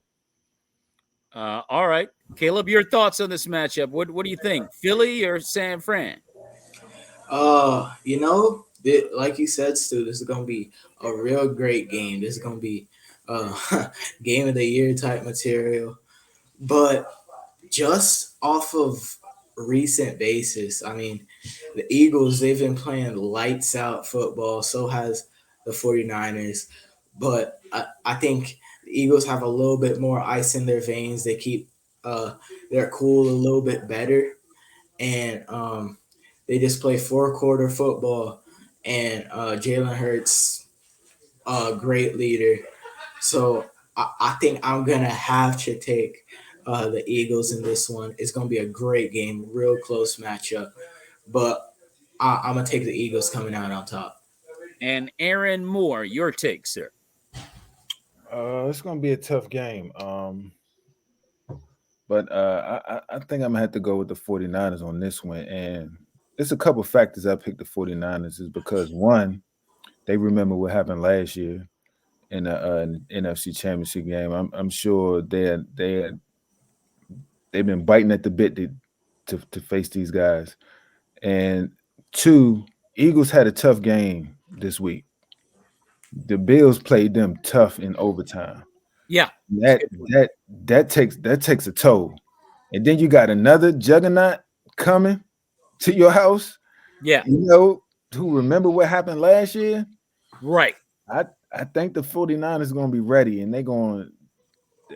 All right. Caleb, your thoughts on this matchup. What do you think? Philly or San Fran? Like you said, Stu, this is gonna be a real great game. This is gonna be game of the year type material. But just off of recent basis, I mean, the Eagles, they've been playing lights out football. So has the 49ers. But I think the Eagles have a little bit more ice in their veins. They keep their cool a little bit better. And they just play 4-quarter football. And Jalen Hurts, a great leader. So I think I'm going to have to take the Eagles in this one. It's going to be a great game, real close matchup. But I'm going to take the Eagles coming out on top. And Aaron Moore, your take, sir. It's gonna be a tough game. But I think I'm gonna have to go with the 49ers on this one. And it's a couple factors I picked the 49ers is because one, they remember what happened last year in the NFC Championship game. I'm sure they've been biting at the bit to face these guys. And two, Eagles had a tough game this week. The Bills played them tough in overtime. Yeah. That takes a toll. And then you got another juggernaut coming to your house. Yeah. Who remember what happened last year? Right. I think the 49ers going to be ready, and they're going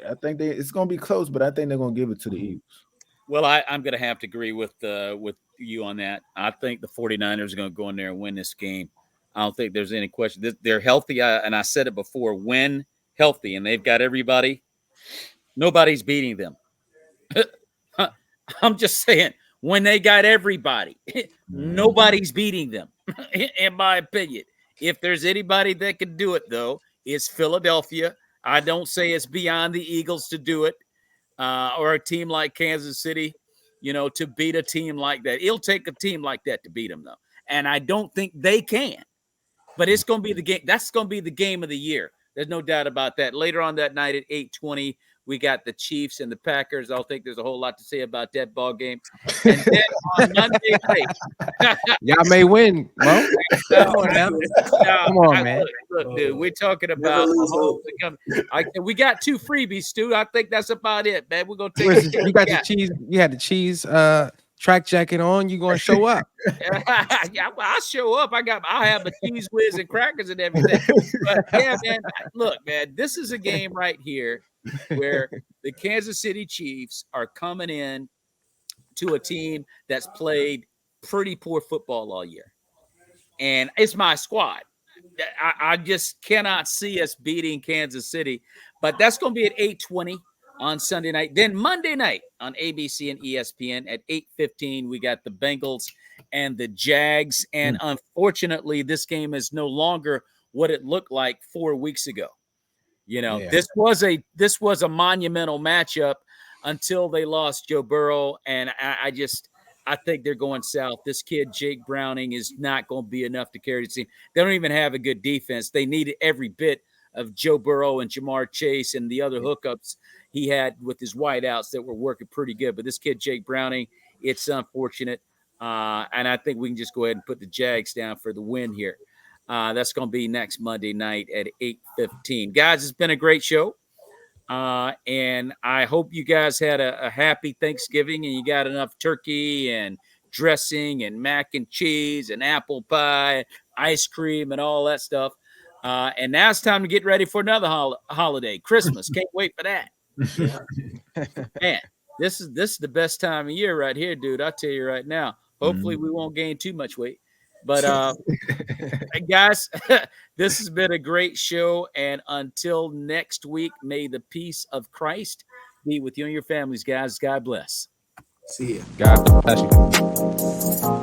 I think it's gonna be close, but I think they're gonna give it to the Eagles. Well, I'm going to have to agree with you on that. I think the 49ers are going to go in there and win this game. I don't think there's any question. They're healthy, and I said it before, when healthy, and they've got everybody. Nobody's beating them. I'm just saying, when they got everybody, nobody's beating them, in my opinion. If there's anybody that can do it, though, it's Philadelphia. I don't say it's beyond the Eagles to do it. Or a team like Kansas City, to beat a team like that. It'll take a team like that to beat them, though. And I don't think they can. But it's going to be the game. That's going to be the game of the year. There's no doubt about that. Later on that night at 8:20, we got the Chiefs and the Packers. I don't think there's a whole lot to say about that ball game. And then on Monday night, y'all may win, Mo. Come on now. Come on, man. Look, dude, we're talking about we got 2 freebies, Stu. I think that's about it, man. We're gonna take it. You got the cheese. You had the cheese track jacket on. You gonna show up? Yeah, well, I'll show up. I'll have the cheese whiz and crackers and everything. But yeah, man. Look, man, this is a game right here where the Kansas City Chiefs are coming in to a team that's played pretty poor football all year. And it's my squad. I just cannot see us beating Kansas City. But that's going to be at 8:20 on Sunday night. Then Monday night on ABC and ESPN at 8:15, we got the Bengals and the Jags. And unfortunately, this game is no longer what it looked like 4 weeks ago. This was a monumental matchup until they lost Joe Burrow. And I think they're going south. This kid, Jake Browning, is not going to be enough to carry the team. They don't even have a good defense. They needed every bit of Joe Burrow and Jamar Chase and the other hookups he had with his wideouts that were working pretty good. But this kid, Jake Browning, it's unfortunate. And I think we can just go ahead and put the Jags down for the win here. That's going to be next Monday night at 8:15. Guys, it's been a great show. And I hope you guys had a happy Thanksgiving and you got enough turkey and dressing and mac and cheese and apple pie, ice cream and all that stuff. And now it's time to get ready for another holiday, Christmas. Can't wait for that. Man, this is the best time of year right here, dude. I'll tell you right now. Hopefully we won't gain too much weight. But guys, this has been a great show. And until next week, may the peace of Christ be with you and your families, guys. God bless. See ya. God bless you.